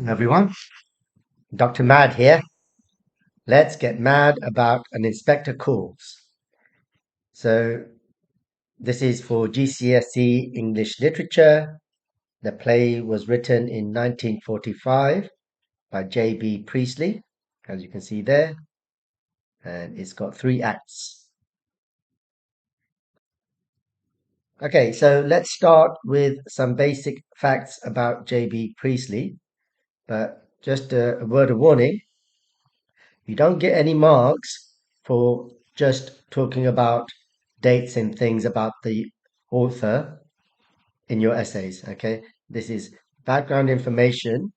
Everyone, Dr. Mad here. Let's get mad about an inspector calls. So, this is for GCSE English Literature. The play was written in 1945 by J.B. Priestley, as you can see there, and it's got 3 acts. Okay, so let's start with some basic facts about J.B. Priestley, but just a word of warning. You don't get any marks for just talking about dates and things about the author in your essays. Okay, this is background information,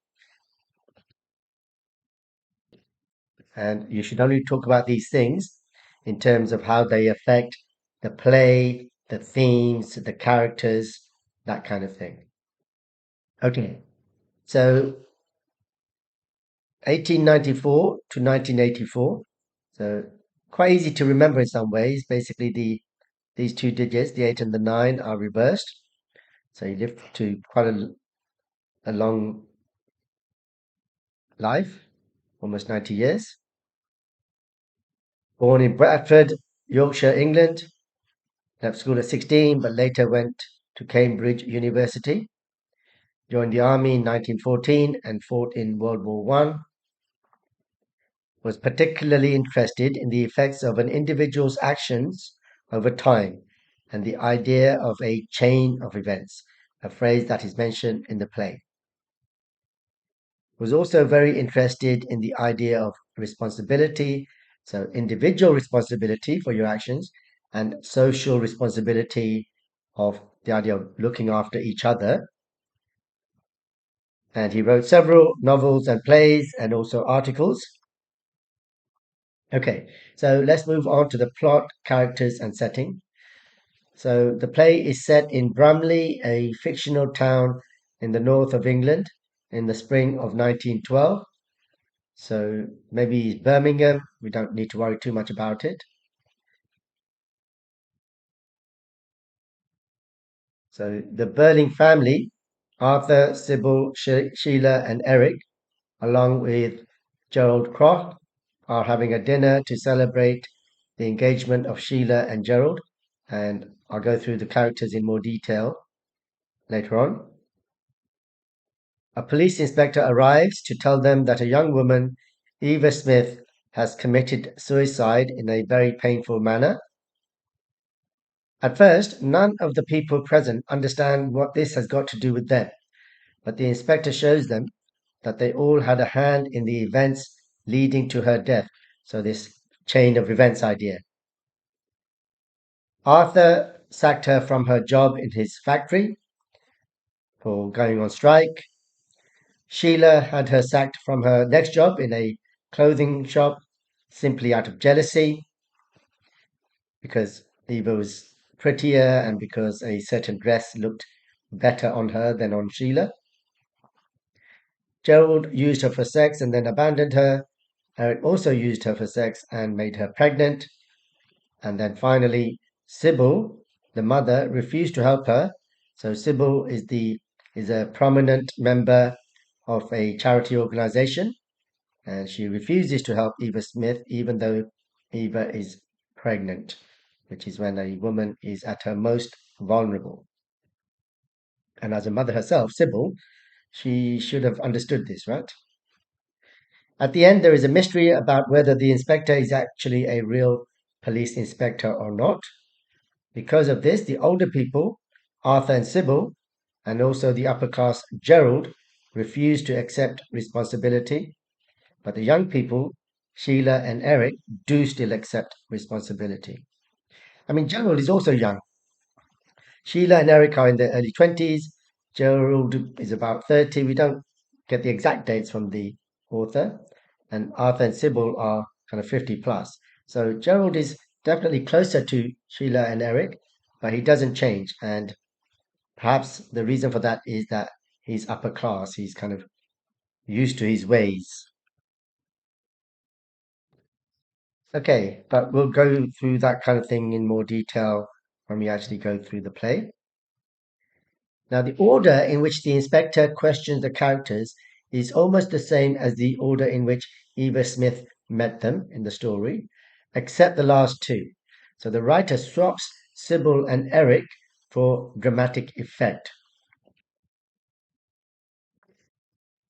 and you should only talk about these things in terms of how they affect the play, the themes, the characters, that kind of thing. Okay, so 1894 to 1984. So quite easy to remember in some ways. Basically, these 2 digits, the 8 and the 9, are reversed. So he lived to quite a long life, almost 90 years. Born in Bradford, Yorkshire, England. Left school at 16, but later went to Cambridge University. Joined the army in 1914 and fought in World War One. Was particularly interested in the effects of an individual's actions over time and the idea of a chain of events, a phrase that is mentioned in the play. Was also very interested in the idea of responsibility, so individual responsibility for your actions and social responsibility of the idea of looking after each other. And he wrote several novels and plays and also articles. Okay, so let's move on to the plot, characters, and setting. So the play is set in Brumley, a fictional town in the north of England in the spring of 1912. So maybe Birmingham, we don't need to worry too much about it. So the Burling family, Arthur, Sybil, Sheila, and Eric, along with Gerald Croft, are having a dinner to celebrate the engagement of Sheila and Gerald. And I'll go through the characters in more detail later on. A police inspector arrives to tell them that a young woman, Eva Smith, has committed suicide in a very painful manner. At first, none of the people present understand what this has got to do with them, but the inspector shows them that they all had a hand in the events leading to her death. So, this chain of events idea. Arthur sacked her from her job in his factory for going on strike. Sheila had her sacked from her next job in a clothing shop simply out of jealousy because Eva was prettier and because a certain dress looked better on her than on Sheila. Gerald used her for sex and then abandoned her. Eric also used her for sex and made her pregnant. And then finally, Sybil, the mother, refused to help her. So Sybil is a prominent member of a charity organization, and she refuses to help Eva Smith, even though Eva is pregnant, which is when a woman is at her most vulnerable. And as a mother herself, Sybil, she should have understood this, right? At the end, there is a mystery about whether the inspector is actually a real police inspector or not. Because of this, the older people, Arthur and Sybil, and also the upper class Gerald, refuse to accept responsibility. But the young people, Sheila and Eric, do still accept responsibility. I mean, Gerald is also young. Sheila and Eric are in their early 20s. Gerald is about 30. We don't get the exact dates from the author. And Arthur and Sybil are kind of 50 plus. So Gerald is definitely closer to Sheila and Eric, but he doesn't change. And perhaps the reason for that is that he's upper class. He's kind of used to his ways. Okay, but we'll go through that kind of thing in more detail when we actually go through the play. Now, the order in which the inspector questions the characters is almost the same as the order in which Eva Smith met them in the story, except the last two. So the writer swaps Sybil and Eric for dramatic effect.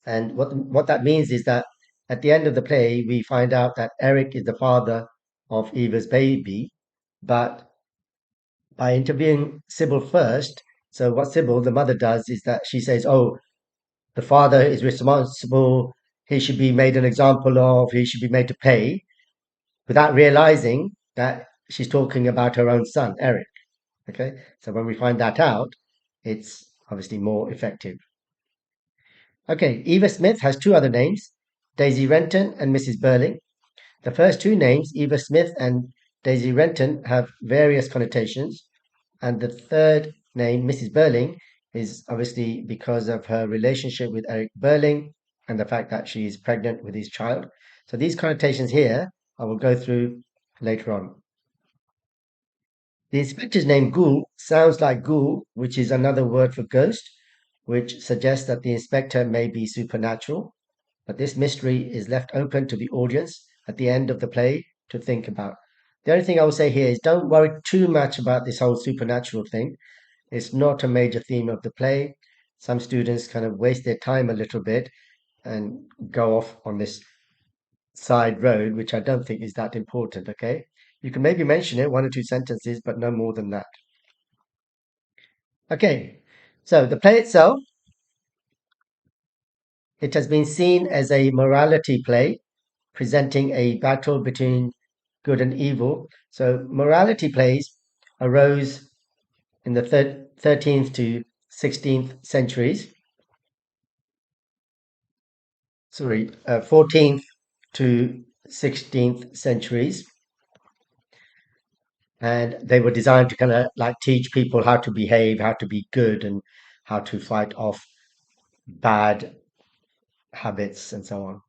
And what that means is that at the end of the play, we find out that Eric is the father of Eva's baby, but by interviewing Sybil first, so what Sybil, the mother, does is that she says, "Oh, the father is responsible. He should be made an example of. He should be made to pay," without realizing that she's talking about her own son, Eric. Okay, so when we find that out, it's obviously more effective. Okay, Eva Smith has two other names, Daisy Renton and Mrs. Burling. The first two names, Eva Smith and Daisy Renton, have various connotations, and the third name, Mrs. Burling, is obviously because of her relationship with Eric Burling and the fact that she is pregnant with his child. So these connotations here I will go through later on. The inspector's name, Ghoul, sounds like ghoul, which is another word for ghost, which suggests that the inspector may be supernatural. But this mystery is left open to the audience at the end of the play to think about. The only thing I will say here is don't worry too much about this whole supernatural thing. It's not a major theme of the play. Some students kind of waste their time a little bit and go off on this side road, which I don't think is that important, okay? You can maybe mention it, one or two sentences, but no more than that. Okay, so the play itself, it has been seen as a morality play, presenting a battle between good and evil. So morality plays arose in the 13th to 16th centuries. Sorry, 14th to 16th centuries. And they were designed to kind of like teach people how to behave, how to be good, and how to fight off bad habits and so on.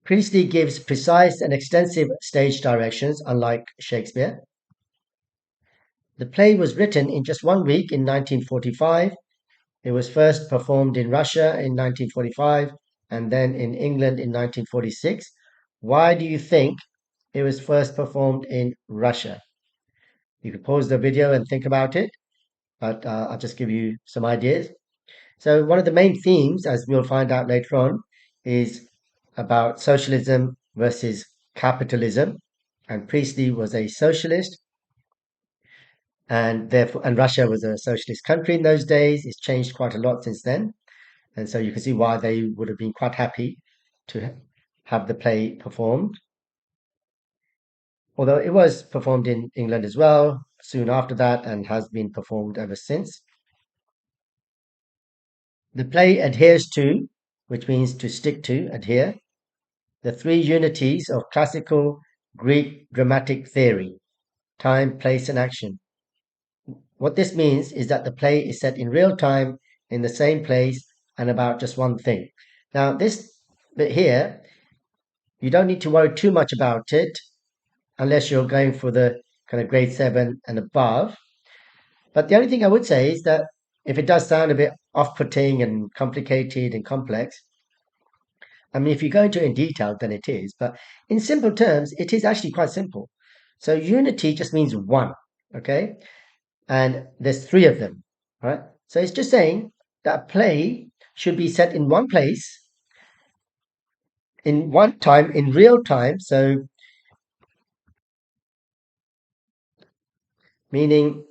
Priestley gives precise and extensive stage directions, unlike Shakespeare. The play was written in just 1 week in 1945. It was first performed in Russia in 1945 and then in England in 1946. Why do you think it was first performed in Russia? You could pause the video and think about it, but I'll just give you some ideas. So, one of the main themes, as we'll find out later on, is about socialism versus capitalism. And Priestley was a socialist, and therefore, and Russia was a socialist country in those days. It's changed quite a lot since then, and so you can see why they would have been quite happy to have the play performed. Although it was performed in England as well soon after that and has been performed ever since. The play adheres to, which means to stick to, adhere, the three unities of classical Greek dramatic theory: time, place, and action. What this means is that the play is set in real time, in the same place, and about just one thing. Now, this bit here, you don't need to worry too much about it unless you're going for the kind of grade 7 and above. But the only thing I would say is that if it does sound a bit off putting and complicated and complex, I mean, if you go into it in detail, then it is. But in simple terms, it is actually quite simple. So unity just means one, okay? And there's three of them, right? So it's just saying that a play should be set in one place, in one time, in real time. So meaning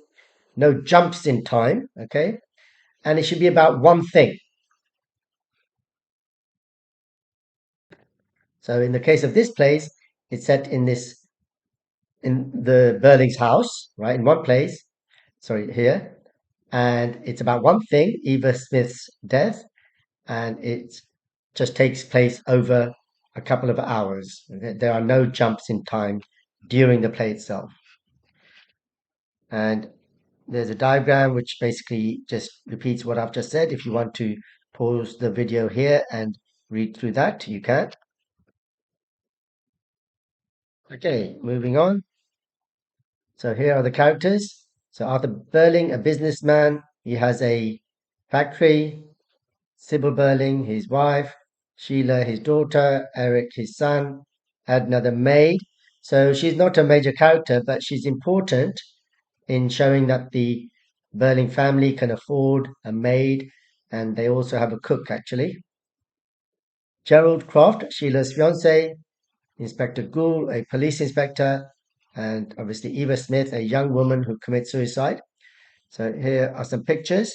no jumps in time, okay? And it should be about one thing. So in the case of this place, it's set in the Burling's house, right? In one place, sorry, here. And it's about one thing, Eva Smith's death, and it just takes place over a couple of hours. There are no jumps in time during the play itself. And there's a diagram which basically just repeats what I've just said. If you want to pause the video here and read through that, you can. Okay, moving on. So here are the characters. So Arthur Burling, a businessman, he has a factory. Sybil Burling, his wife, Sheila, his daughter, Eric, his son, Edna, the maid. So she's not a major character, but she's important in showing that the Burling family can afford a maid and they also have a cook actually. Gerald Croft, Sheila's fiance, Inspector Gould, a police inspector, and obviously Eva Smith, a young woman who commits suicide. So here are some pictures.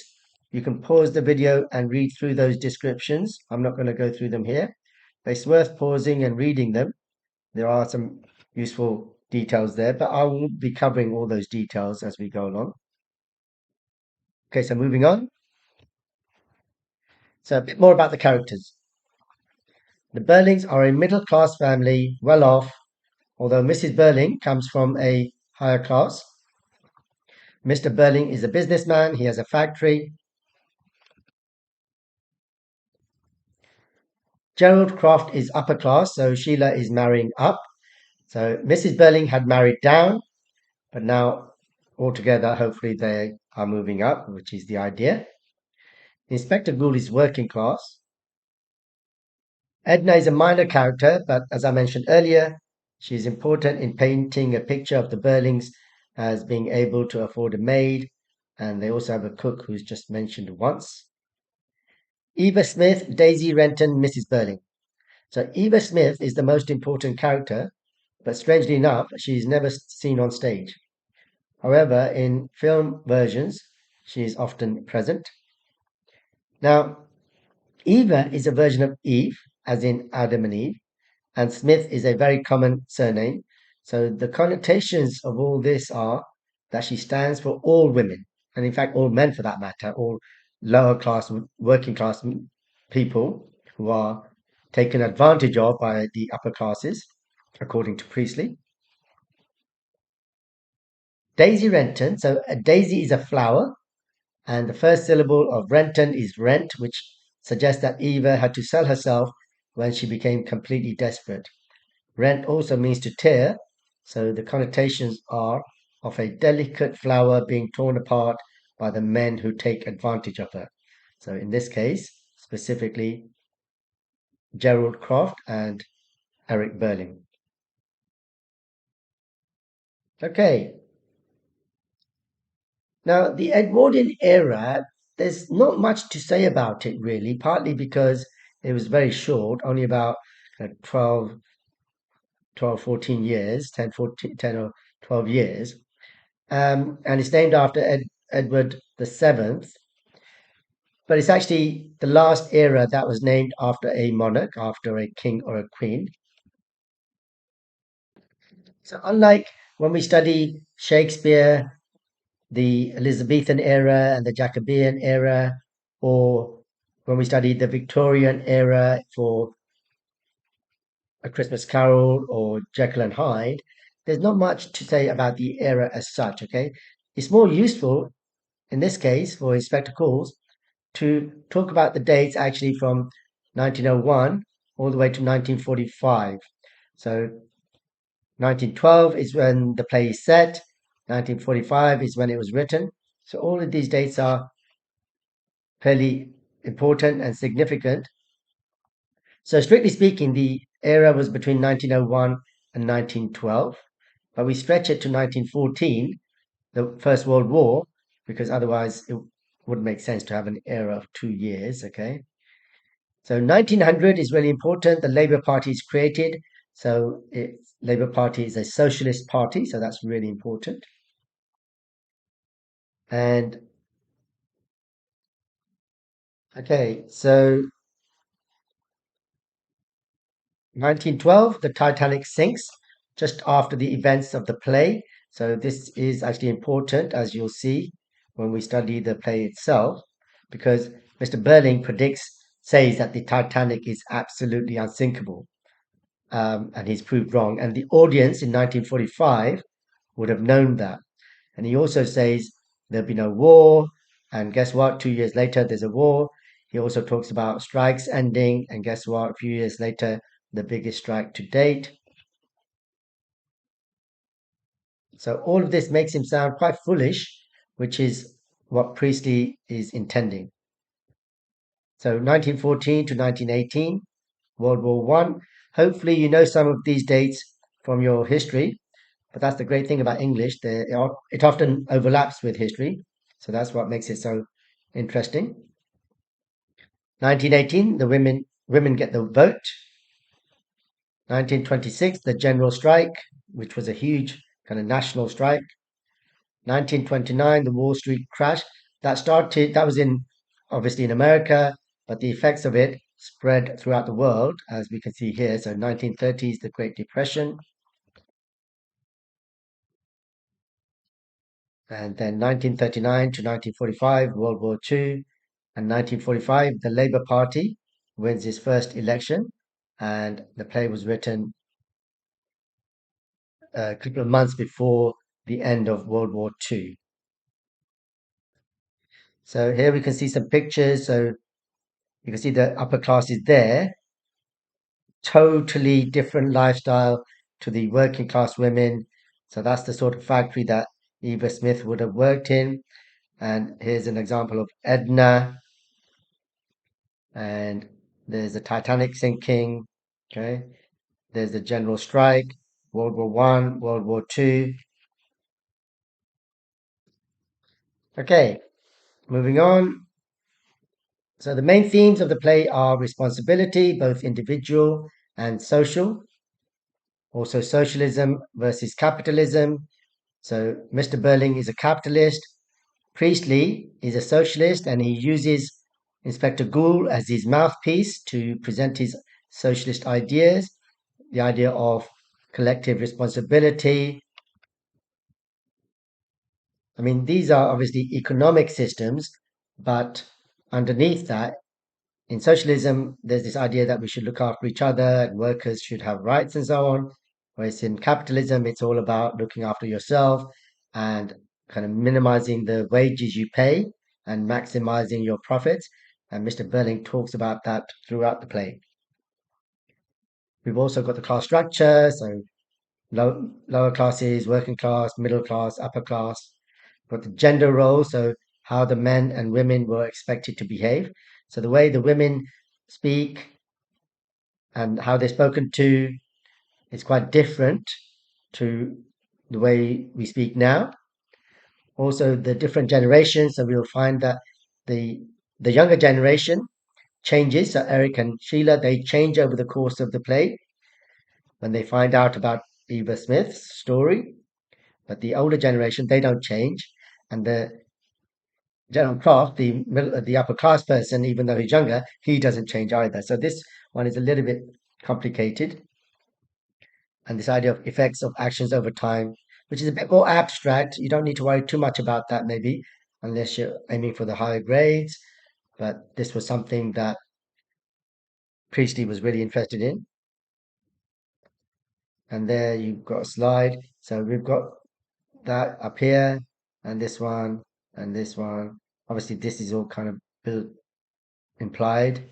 You can pause the video and read through those descriptions. I'm not going to go through them here, but it's worth pausing and reading them. There are some useful details there, but I won't be covering all those details as we go along. Okay, so moving on. So a bit more about the characters. The Burlings are a middle-class family, well off, although Mrs. Burling comes from a higher class. Mr. Burling is a businessman, he has a factory. Gerald Croft is upper class, so Sheila is marrying up. So Mrs. Burling had married down, but now altogether, hopefully, they are moving up, which is the idea. Inspector Gould is working class. Edna is a minor character, but as I mentioned earlier, she's important in painting a picture of the Burlings as being able to afford a maid, and they also have a cook who's just mentioned once. Eva Smith, Daisy Renton, Mrs. Burling. So Eva Smith is the most important character, but strangely enough, she's never seen on stage. However, in film versions, she is often present. Now, Eva is a version of Eve, as in Adam and Eve, and Smith is a very common surname. So the connotations of all this are that she stands for all women, and in fact, all men for that matter, all lower class, working class people who are taken advantage of by the upper classes, according to Priestley. Daisy Renton. So a daisy is a flower, and the first syllable of Renton is rent, which suggests that Eva had to sell herself when she became completely desperate. Rent also means to tear, so the connotations are of a delicate flower being torn apart by the men who take advantage of her. So in this case, specifically, Gerald Croft and Eric Burling. Okay, now the Edwardian era, there's not much to say about it really, partly because it was very short, only about 14 years, 10, 14, 10 or 12 years. And it's named after Edward the Seventh, but it's actually the last era that was named after a monarch, after a king or a queen. So unlike when we study Shakespeare, the Elizabethan era and the Jacobean era, or when we study the Victorian era for A Christmas Carol or Jekyll and Hyde, there's not much to say about the era as such, okay? It's more useful in this case for his spectacles to talk about the dates actually from 1901 all the way to 1945. So 1912 is when the play is set, 1945 is when it was written. So all of these dates are fairly important and significant. So strictly speaking, the era was between 1901 and 1912, but we stretch it to 1914, the First World War, because otherwise it wouldn't make sense to have an era of 2 years, okay? So 1900 is really important. The Labour Party is created. So Labour Party is a socialist party, so that's really important. And okay, so 1912, the Titanic sinks just after the events of the play. So this is actually important, as you'll see when we study the play itself, because Mr. Burling says that the Titanic is absolutely unsinkable, and he's proved wrong. And the audience in 1945 would have known that. And he also says there'll be no war. And guess what? 2 years later, there's a war. He also talks about strikes ending. And guess what? A few years later, the biggest strike to date. So all of this makes him sound quite foolish, which is what Priestley is intending. So 1914 to 1918, World War One. Hopefully, you know some of these dates from your history, but that's the great thing about English. It often overlaps with history, so that's what makes it so interesting. 1918, the women get the vote. 1926, the general strike, which was a huge kind of national strike. 1929, the Wall Street crash. That was in obviously in America, but the effects of it spread throughout the world, as we can see here. So 1930s, the Great Depression, and then 1939 to 1945, World War II, and 1945, the Labour Party wins its first election, and the play was written a couple of months before the end of World War II. So here we can see some pictures. So you can see the upper class is there, totally different lifestyle to the working class women. So that's the sort of factory that Eva Smith would have worked in. And here's an example of Edna. And there's the Titanic sinking. Okay. There's the general strike, World War One, World War Two. Okay, moving on. So the main themes of the play are responsibility, both individual and social. Also socialism versus capitalism. So Mr. Burling is a capitalist. Priestley is a socialist, and he uses Inspector Gould as his mouthpiece to present his socialist ideas, the idea of collective responsibility. I mean, these are obviously economic systems, but underneath that, in socialism, there's this idea that we should look after each other and workers should have rights and so on. Whereas in capitalism, it's all about looking after yourself and kind of minimizing the wages you pay and maximizing your profits. And Mr. Burling talks about that throughout the play. We've also got the class structure, so lower classes, working class, middle class, upper class. Got the gender role, so how the men and women were expected to behave. So the way the women speak and how they're spoken to is quite different to the way we speak now. Also, the different generations, so we'll find that the the younger generation changes. So Eric and Sheila, they change over the course of the play when they find out about Eva Smith's story. But the older generation, they don't change, and the General Croft, the upper class person, even though he's younger, he doesn't change either. So this one is a little bit complicated, and this idea of effects of actions over time, which is a bit more abstract. You don't need to worry too much about that, maybe, unless you're aiming for the higher grades. But this was something that Priestley was really interested in. And there you've got a slide. So we've got that up here, and this one, and this one. Obviously, this is all kind of built implied.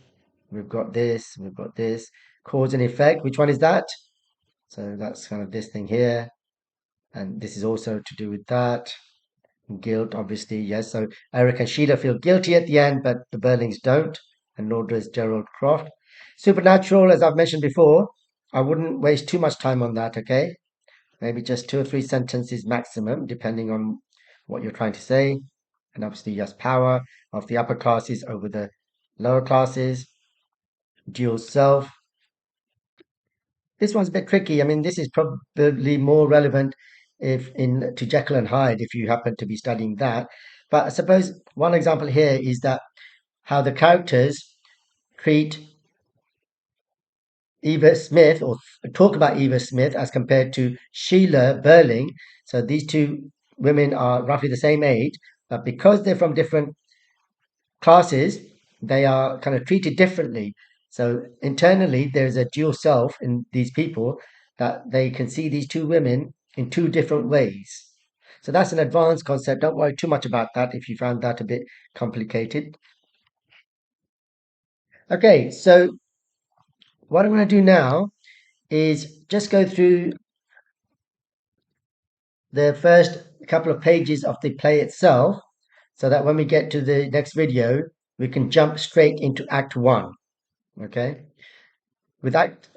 We've got this, we've got this. Cause and effect, which one is that? So that's kind of this thing here. And this is also to do with that. Guilt, obviously, yes. So Eric and Sheila feel guilty at the end, but the Burlings don't, and nor does Gerald Croft. Supernatural, as I've mentioned before, I wouldn't waste too much time on that, okay? Maybe just 2 or 3 sentences maximum, depending on what you're trying to say. And obviously, yes, power of the upper classes over the lower classes, dual self. This one's a bit tricky. I mean, this is probably more relevant if in to Jekyll and Hyde if you happen to be studying that. But I suppose one example here is that how the characters treat Eva Smith or talk about Eva Smith as compared to Sheila Burling. So these two women are roughly the same age, but because they're from different classes, they are kind of treated differently. So internally, there's a dual self in these people that they can see these two women in two different ways. So that's an advanced concept. Don't worry too much about that if you found that a bit complicated. Okay, so what I'm going to do now is just go through the first couple of pages of the play itself so that when we get to the next video, we can jump straight into Act One. Okay, with Act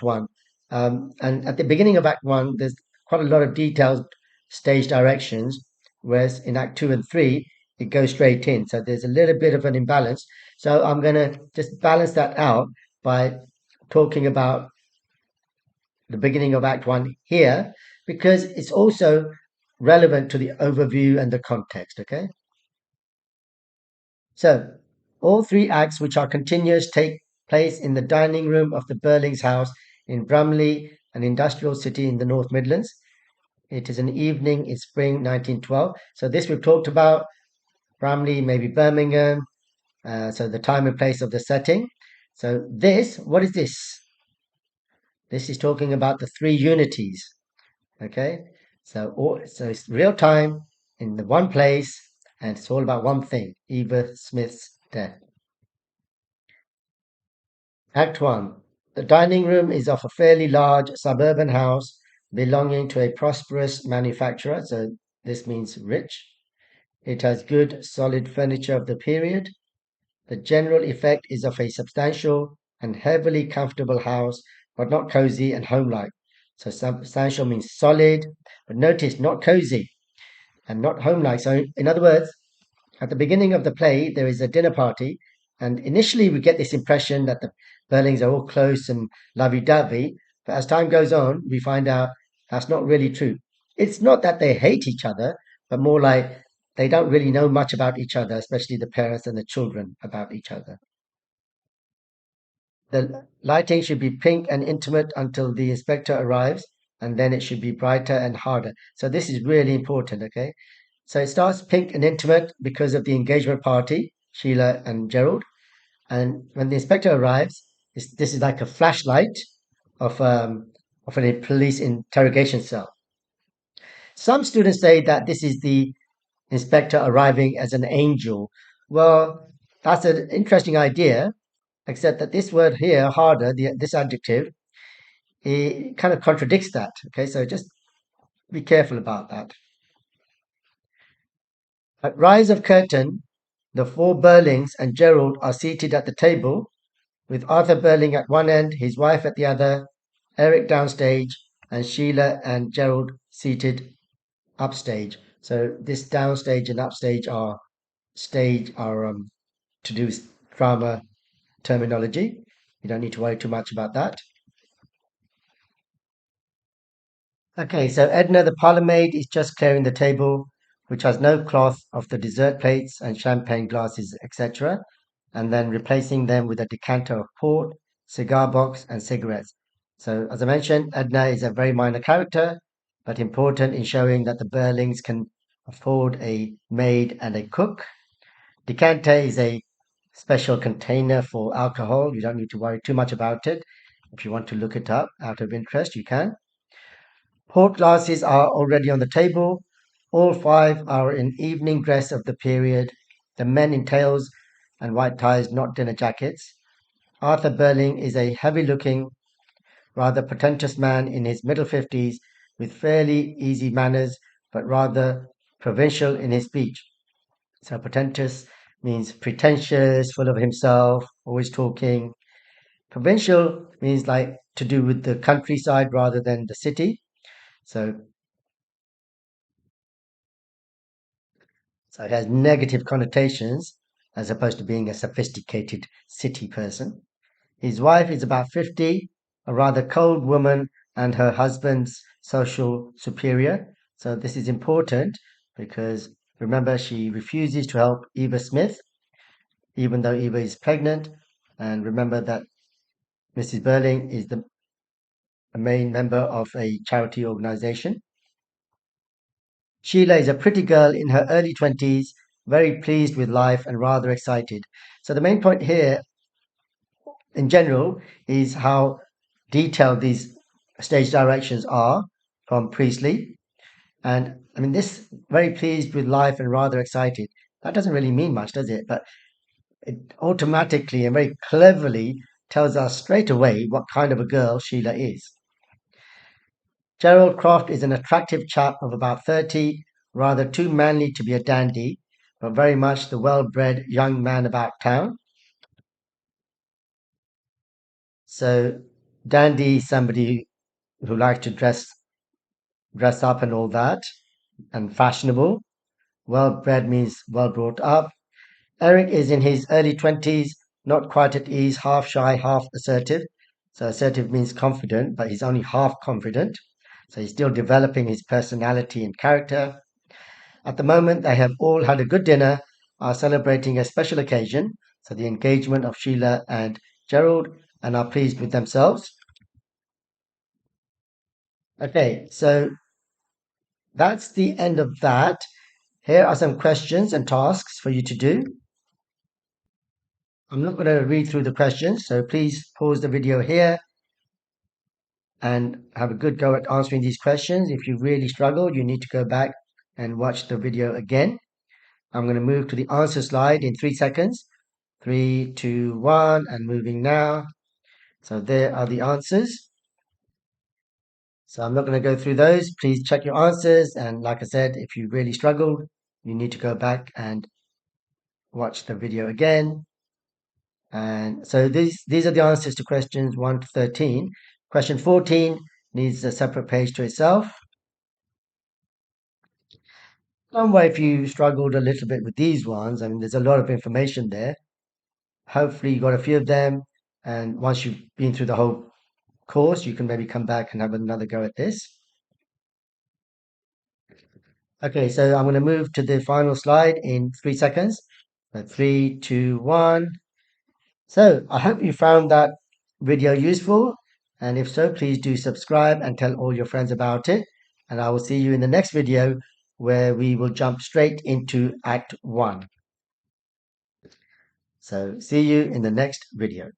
One, and at the beginning of Act One, there's quite a lot of detailed stage directions, whereas in Act Two and Three, it goes straight in. So there's a little bit of an imbalance. So I'm gonna just balance that out by talking about the beginning of Act One here, because it's also relevant to the overview and the context. Okay, so all three acts, which are continuous, take place in the dining room of the Burlings house in Brumley, an industrial city in the North Midlands. It is an evening in spring 1912. So this we've talked about, Brumley, maybe Birmingham. So the time and place of the setting. So this, what is this? This is talking about the three unities. Okay, so it's real time in the one place, and it's all about one thing: Eva Smith's death. Act 1. The dining room is of a fairly large suburban house belonging to a prosperous manufacturer, so this means rich. It has good, solid furniture of the period. The general effect is of a substantial and heavily comfortable house, but not cozy and homelike. So substantial means solid, but notice not cozy and not homelike. So, in other words, at the beginning of the play, there is a dinner party, and initially we get this impression that the Burlings are all close and lovey-dovey, but as time goes on, we find out that's not really true. It's not that they hate each other, but more like they don't really know much about each other, especially the parents and the children about each other. The lighting should be pink and intimate until the inspector arrives, and then it should be brighter and harder. So this is really important, okay? So it starts pink and intimate because of the engagement party, Sheila and Gerald. And when the inspector arrives, this is like a flashlight of a police interrogation cell. Some students say that this is the inspector arriving as an angel. Well, that's an interesting idea, except that this word here, harder, this adjective, it kind of contradicts that. Okay, so just be careful about that. At rise of curtain, the four Burlings and Gerald are seated at the table, with Arthur Burling at one end, his wife at the other, Eric downstage, and Sheila and Gerald seated upstage. So this downstage and upstage are to do with drama terminology. You don't need to worry too much about that. Okay, so Edna the parlour maid is just clearing the table, which has no cloth, of the dessert plates and champagne glasses, etc., and then replacing them with a decanter of port, cigar box, and cigarettes. So, as I mentioned, Edna is a very minor character, but important in showing that the Burlings can afford a maid and a cook. Decanter is a special container for alcohol. You don't need to worry too much about it. If you want to look it up out of interest, you can. Port glasses are already on the table. All five are in evening dress of the period, the men in tails and white ties, not dinner jackets. Arthur Burling is a heavy looking, rather pretentious man in his middle 50s with fairly easy manners, but rather provincial in his speech. So, pretentious means pretentious, full of himself, always talking. Provincial means like to do with the countryside rather than the city. So, So it has negative connotations as opposed to being a sophisticated city person. His wife is about 50, a rather cold woman, and her husband's social superior. So this is important because remember, she refuses to help Eva Smith, even though Eva is pregnant. And remember that Mrs. Burling is the main member of a charity organization. Sheila is a pretty girl in her early 20s, very pleased with life and rather excited. So, the main point here in general is how detailed these stage directions are from Priestley. And I mean, this very pleased with life and rather excited, that doesn't really mean much, does it? But it automatically and very cleverly tells us straight away what kind of a girl Sheila is. Gerald Croft is an attractive chap of about 30, rather too manly to be a dandy, but very much the well-bred young man about town. So dandy, somebody who likes to dress up and all that, and fashionable. Well-bred means well brought up. Eric is in his early 20s, not quite at ease, half shy, half assertive. So assertive means confident, but he's only half confident. So he's still developing his personality and character. At the moment, they have all had a good dinner, are celebrating a special occasion, so the engagement of Sheila and Gerald, and are pleased with themselves. Okay, so that's the end of that. Here are some questions and tasks for you to do. I'm not going to read through the questions, so please pause the video here and have a good go at answering these questions. If you really struggle, you need to go back and watch the video again. I'm going to move to the answer slide in 3 seconds. 3, 2, 1, and moving now. So there are the answers. So I'm not going to go through those. Please check your answers. And like I said, if you really struggled, you need to go back and watch the video again. And so these are the answers to questions 1 to 13. Question 14 needs a separate page to itself. Don't worry if you struggled a little bit with these ones. I mean, there's a lot of information there. Hopefully you got a few of them. And once you've been through the whole course, you can maybe come back and have another go at this. Okay, so I'm going to move to the final slide in 3 seconds. So 3, 2, 1. So I hope you found that video useful. And if so, please do subscribe and tell all your friends about it. And I will see you in the next video where we will jump straight into Act 1. So see you in the next video.